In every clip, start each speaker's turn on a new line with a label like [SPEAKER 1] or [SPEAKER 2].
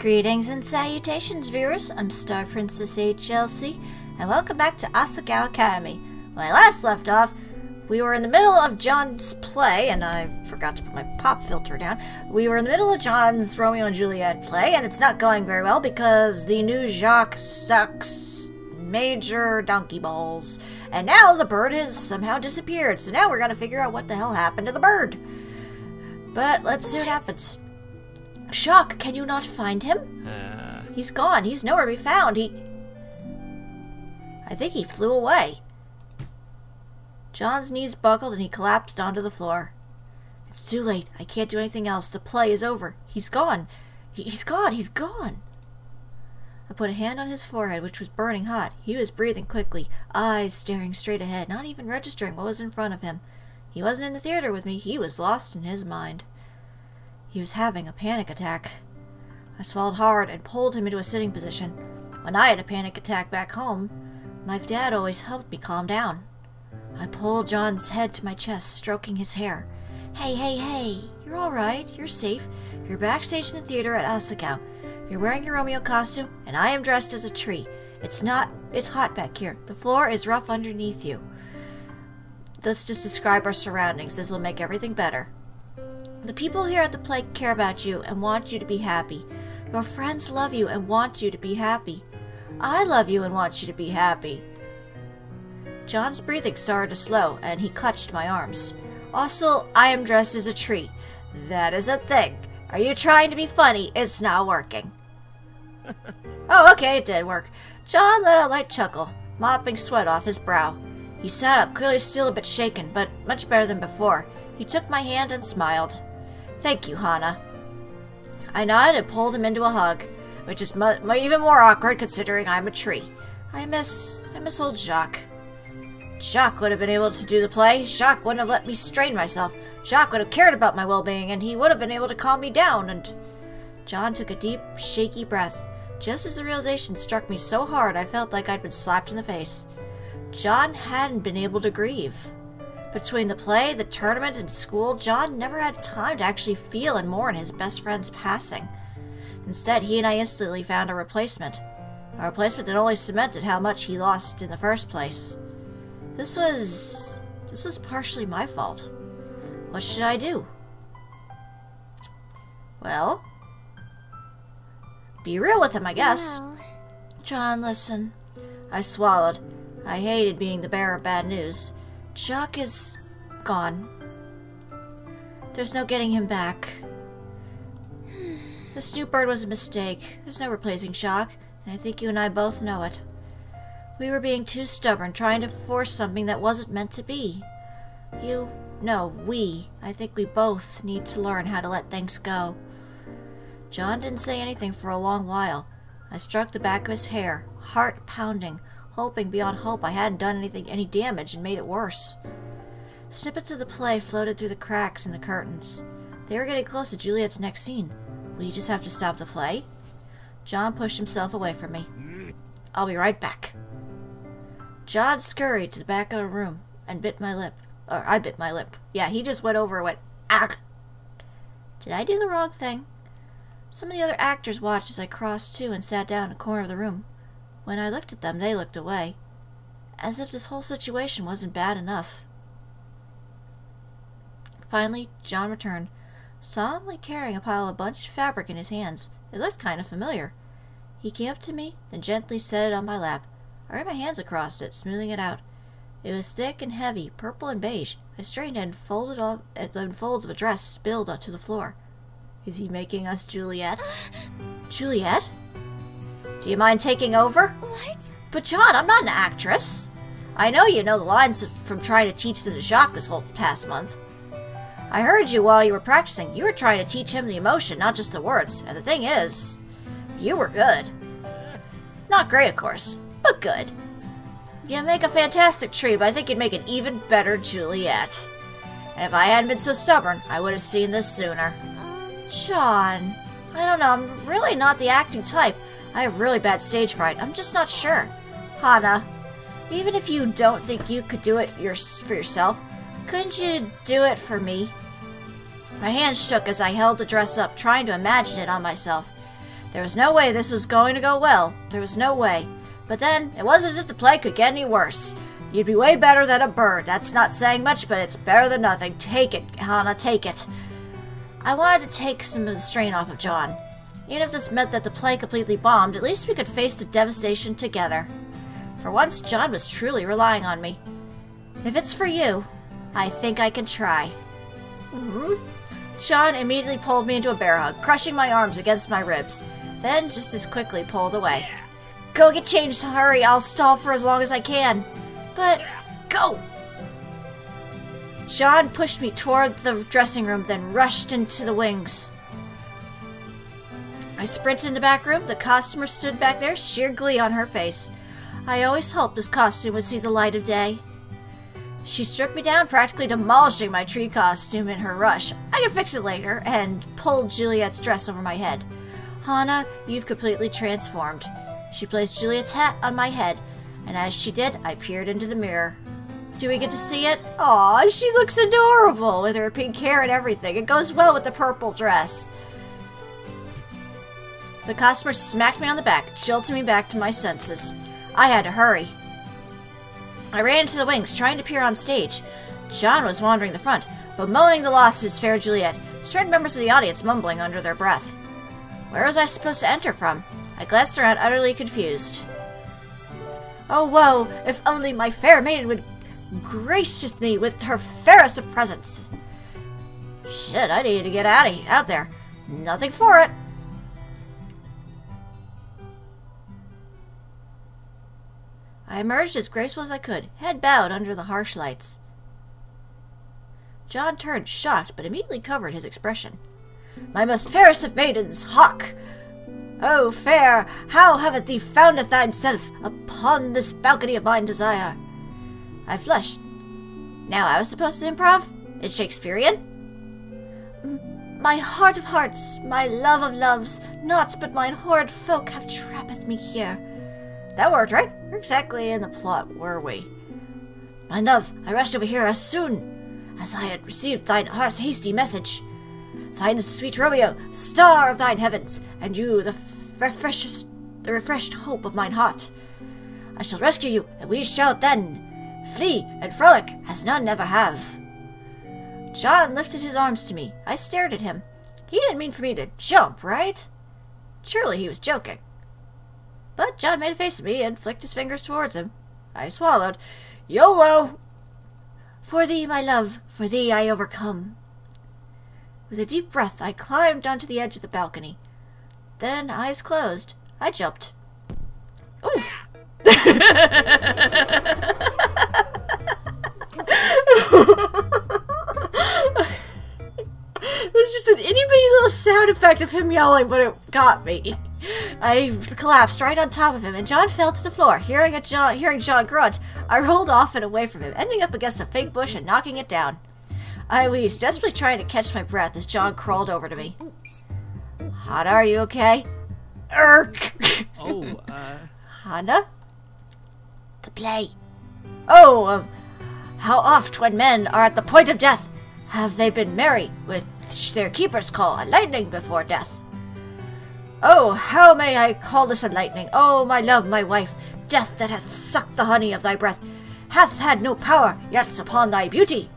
[SPEAKER 1] Greetings and salutations, viewers. I'm StarPrincessHLC, and welcome back to Asagao Academy. When I last left off, we were in the middle of John's play, and I forgot to put my pop filter down. We were in the middle of John's Romeo and Juliet play, and it's not going very well because the new Jacques sucks major donkey balls. And now the bird has somehow disappeared, so now we're gonna figure out what the hell happened to the bird. But let's see what happens. Jacques, can you not find him? He's gone. He's nowhere to be found. I think he flew away. John's knees buckled and he collapsed onto the floor. It's too late. I can't do anything else. The play is over. He's gone. He's gone. He's gone. I put a hand on his forehead, which was burning hot. He was breathing quickly, eyes staring straight ahead, not even registering what was in front of him. He wasn't in the theater with me. He was lost in his mind. He was having a panic attack. I swallowed hard and pulled him into a sitting position. When I had a panic attack back home, my dad always helped me calm down. I pulled John's head to my chest, stroking his hair. Hey, you're all right. You're safe. You're backstage in the theater at Asagao. You're wearing your Romeo costume, and I am dressed as a tree. It's hot back here. The floor is rough underneath you. Let's just describe our surroundings. This will make everything better. The people here at the play care about you and want you to be happy. Your friends love you and want you to be happy. I love you and want you to be happy. John's breathing started to slow, and he clutched my arms. Also, I am dressed as a tree. That is a thing. Are you trying to be funny? It's not working. Oh, okay, it did work. John let out a light chuckle, mopping sweat off his brow. He sat up, clearly still a bit shaken, but much better than before. He took my hand and smiled. Thank you, Hana. I nodded and pulled him into a hug, which is even more awkward considering I'm a tree. I miss old Jacques. Jacques would have been able to do the play. Jacques wouldn't have let me strain myself. Jacques would have cared about my well-being, and he would have been able to calm me down, and... John took a deep, shaky breath. Just as the realization struck me so hard, I felt like I'd been slapped in the face. John hadn't been able to grieve. Between the play, the tournament, and school, John never had time to actually feel and mourn his best friend's passing. Instead, he and I instantly found a replacement. A replacement that only cemented how much he lost in the first place. This was partially my fault. What should I do? Well, be real with him, I guess.
[SPEAKER 2] No.
[SPEAKER 1] John, listen. I swallowed. I hated being the bearer of bad news. Jacques is gone. There's no getting him back. The Snoop Bird was a mistake. There's no replacing Jacques, and I think you and I both know it. We were being too stubborn, trying to force something that wasn't meant to be. I think we both need to learn how to let things go. John didn't say anything for a long while. I stroked the back of his hair, heart pounding, hoping beyond hope I hadn't done any damage and made it worse. Snippets of the play floated through the cracks in the curtains. They were getting close to Juliet's next scene. Will you just have to stop the play? John pushed himself away from me. I'll be right back. John scurried to the back of the room and bit my lip. Or I bit my lip. Yeah, he just went over and went, "Argh!" Did I do the wrong thing? Some of the other actors watched as I crossed to and sat down in a corner of the room. When I looked at them, they looked away. As if this whole situation wasn't bad enough. Finally, John returned, solemnly carrying a pile of bunched fabric in his hands. It looked kind of familiar. He came up to me, then gently set it on my lap. I ran my hands across it, smoothing it out. It was thick and heavy, purple and beige. I straightened it and folded off, and the folds of a dress spilled onto the floor. Is he making us Juliet? Juliet? Do you mind taking over?
[SPEAKER 2] What?
[SPEAKER 1] But John, I'm not an actress. I know you know the lines from trying to teach them to Jacques this whole past month. I heard you while you were practicing. You were trying to teach him the emotion, not just the words. And the thing is, you were good. Not great, of course, but good. You make a fantastic tree, but I think you'd make an even better Juliet. And if I hadn't been so stubborn, I would have seen this sooner. John, I don't know, I'm really not the acting type. I have really bad stage fright. I'm just not sure. Hana, even if you don't think you could do it for yourself, couldn't you do it for me? My hands shook as I held the dress up, trying to imagine it on myself. There was no way this was going to go well. There was no way. But then, it wasn't as if the play could get any worse. You'd be way better than a bird. That's not saying much, but it's better than nothing. Take it, Hana, take it. I wanted to take some of the strain off of John. Even if this meant that the play completely bombed, at least we could face the devastation together. For once, John was truly relying on me. If it's for you, I think I can try. John immediately pulled me into a bear hug, crushing my arms against my ribs. Then, just as quickly, pulled away. Go get changed, hurry, I'll stall for as long as I can. But, go! John pushed me toward the dressing room, then rushed into the wings. I sprinted in the back room. The costumer stood back there, sheer glee on her face. I always hoped this costume would see the light of day. She stripped me down, practically demolishing my tree costume in her rush. I can fix it later, and pulled Juliet's dress over my head. Hana, you've completely transformed. She placed Juliet's hat on my head, and as she did, I peered into the mirror. Do we get to see it? Aw, she looks adorable with her pink hair and everything. It goes well with the purple dress. The costumer smacked me on the back, jolting me back to my senses. I had to hurry. I ran into the wings, trying to peer on stage. John was wandering the front, bemoaning the loss of his fair Juliet, certain members of the audience mumbling under their breath. Where was I supposed to enter from? I glanced around, utterly confused. Oh, woe! If only my fair maiden would grace me with her fairest of presents. Shit, I needed to get out there. Nothing for it. I emerged as graceful as I could, head bowed under the harsh lights. John turned, shocked, but immediately covered his expression. My most fairest of maidens, Hawk! Oh, fair, how haveth thee founded thyself upon this balcony of mine desire? I flushed. Now I was supposed to improv? In Shakespearean? My heart of hearts, my love of loves, naught but mine horrid folk have trapped me here. That worked, right? We're exactly in the plot, were we? My love, I rushed over here as soon as I had received thine heart's hasty message. Thine sweet Romeo, star of thine heavens, and you, the refreshed hope of mine heart. I shall rescue you, and we shall then flee and frolic as none ever have. John lifted his arms to me. I stared at him. He didn't mean for me to jump, right? Surely he was joking. But John made a face at me and flicked his fingers towards him. I swallowed. YOLO! For thee, my love, for thee I overcome. With a deep breath, I climbed onto the edge of the balcony. Then, eyes closed, I jumped. Oof! It was just an itty-bitty little sound effect of him yelling, but it got me. I collapsed right on top of him, and John fell to the floor. Hearing John grunt, I rolled off and away from him, ending up against a fake bush and knocking it down. I wheezed, desperately trying to catch my breath as John crawled over to me. Hana, are you okay? Irk! Hana? The play. Oh, how oft when men are at the point of death have they been merry, which their keepers call a lightning before death. Oh, how may I call this a lightning? Oh, my love, my wife, death that hath sucked the honey of thy breath, hath had no power yet upon thy beauty.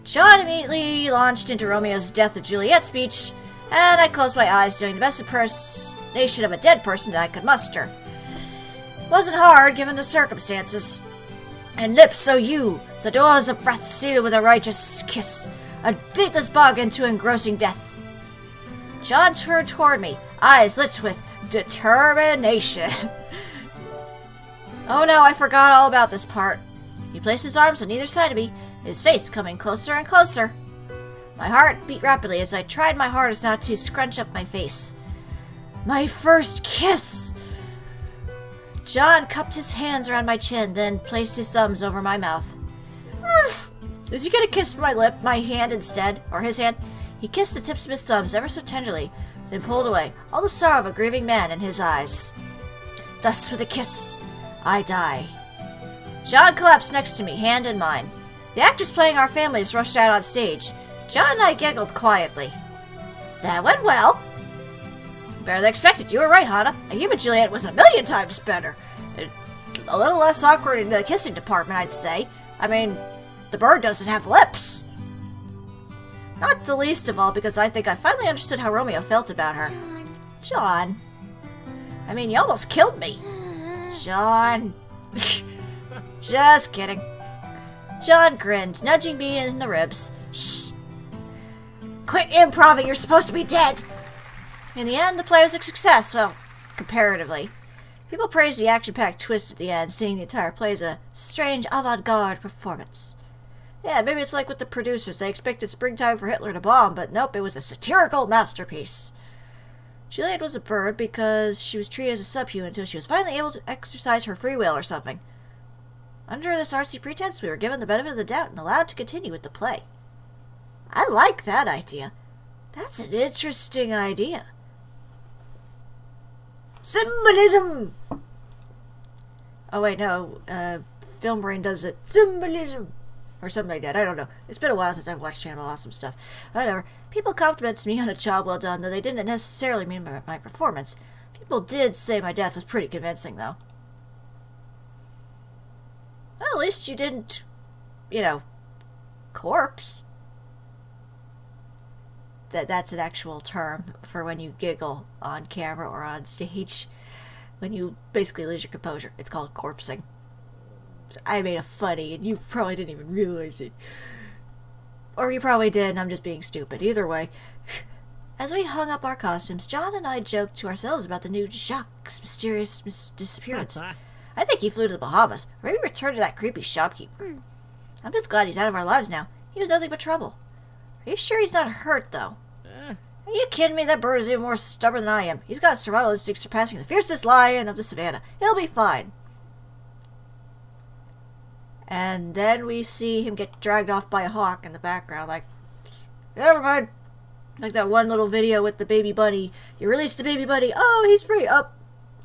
[SPEAKER 1] John immediately launched into Romeo's Death of Juliet speech, and I closed my eyes doing the best impersonation of a dead person that I could muster. Wasn't hard, given the circumstances. And lips so you, the doors of breath sealed with a righteous kiss, a dateless bargain to engrossing death. John turned toward me, eyes lit with determination. Oh no, I forgot all about this part. He placed his arms on either side of me, his face coming closer and closer. My heart beat rapidly as I tried my hardest not to scrunch up my face. My first kiss! John cupped his hands around my chin, then placed his thumbs over my mouth. Is he gonna kiss my hand instead? Or his hand? He kissed the tips of his thumbs ever so tenderly, then pulled away, all the sorrow of a grieving man in his eyes. Thus with a kiss, I die. John collapsed next to me, hand in mine. The actors playing our families rushed out on stage. John and I giggled quietly. That went well. Better than expected. You were right, Hana. A human Juliet was 1,000,000 times better. A little less awkward in the kissing department, I'd say. I mean, the bird doesn't have lips. Not the least of all because I think I finally understood how Romeo felt about her. John. I mean, you almost killed me. John. Just kidding. John grinned, nudging me in the ribs. Shh. Quit improv, you're supposed to be dead. In the end, the play was a success, well, comparatively. People praised the action-packed twist at the end, seeing the entire play as a strange avant-garde performance. Yeah, maybe it's like with the producers. They expected Springtime for Hitler to bomb, but nope, it was a satirical masterpiece. Juliet was a bird because she was treated as a subhuman until she was finally able to exercise her free will or something. Under this artsy pretense, we were given the benefit of the doubt and allowed to continue with the play. I like that idea. That's an interesting idea. Symbolism! Oh wait, no. Film Brain does it. Symbolism! Or something like that. I don't know. It's been a while since I've watched Channel Awesome stuff. Whatever. People complimented me on a job well done, though they didn't necessarily mean my performance. People did say my death was pretty convincing, though. Well, at least you didn't, you know, corpse. That's an actual term for when you giggle on camera or on stage. When you basically lose your composure. It's called corpsing. So I made a funny, and you probably didn't even realize it. Or you probably did, and I'm just being stupid. Either way. As we hung up our costumes, John and I joked to ourselves about the new Jacques' mysterious disappearance. I think he flew to the Bahamas, or maybe returned to that creepy shopkeeper. I'm just glad he's out of our lives now. He was nothing but trouble. Are you sure he's not hurt, though? Are you kidding me? That bird is even more stubborn than I am. He's got a survival instinct surpassing the fiercest lion of the savannah. He'll be fine. And then we see him get dragged off by a hawk in the background, like, never mind. Like that one little video with the baby bunny. You release the baby bunny. Oh, he's free. Oh,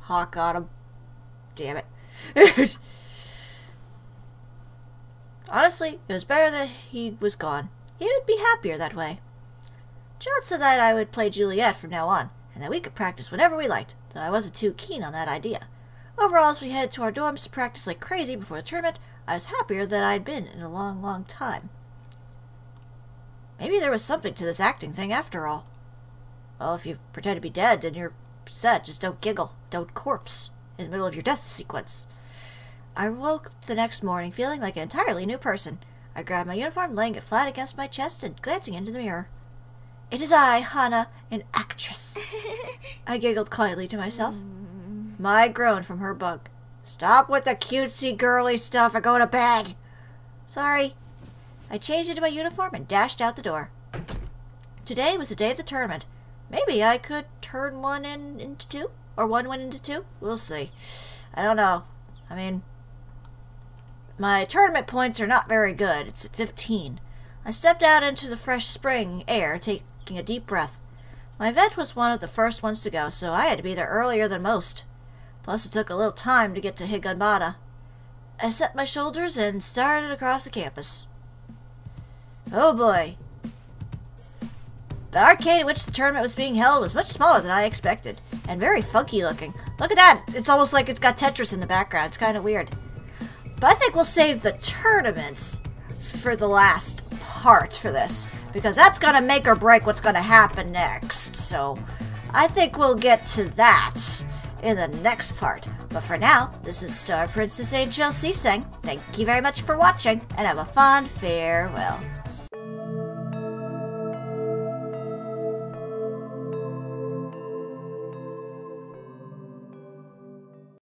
[SPEAKER 1] hawk got him. Damn it. Honestly, it was better that he was gone. He would be happier that way. John said that I would play Juliet from now on, and that we could practice whenever we liked, though I wasn't too keen on that idea. Overall, as we headed to our dorms to practice like crazy before the tournament, I was happier than I'd been in a long, long time. Maybe there was something to this acting thing after all. Well, if you pretend to be dead, then you're set. Just don't giggle. Don't corpse in the middle of your death sequence. I woke the next morning feeling like an entirely new person. I grabbed my uniform, laying it flat against my chest and glancing into the mirror. It is I, Hana, an actress. I giggled quietly to myself. My groan from her bug. Stop with the cutesy girly stuff and go to bed. Sorry. I changed into my uniform and dashed out the door. Today was the day of the tournament. Maybe I could turn one into two? Or one went into two? We'll see. I don't know. I mean, my tournament points are not very good. It's at 15. I stepped out into the fresh spring air, taking a deep breath. My event was one of the first ones to go, so I had to be there earlier than most. Plus, it took a little time to get to Higanbata. I set my shoulders and started across the campus. Oh boy. The arcade in which the tournament was being held was much smaller than I expected, and very funky looking. Look at that! It's almost like it's got Tetris in the background. It's kind of weird. But I think we'll save the tournament for the last part for this, because that's going to make or break what's going to happen next. So I think we'll get to that in the next part. But for now, this is StarPrincessHLC saying thank you very much for watching, and have a fond farewell.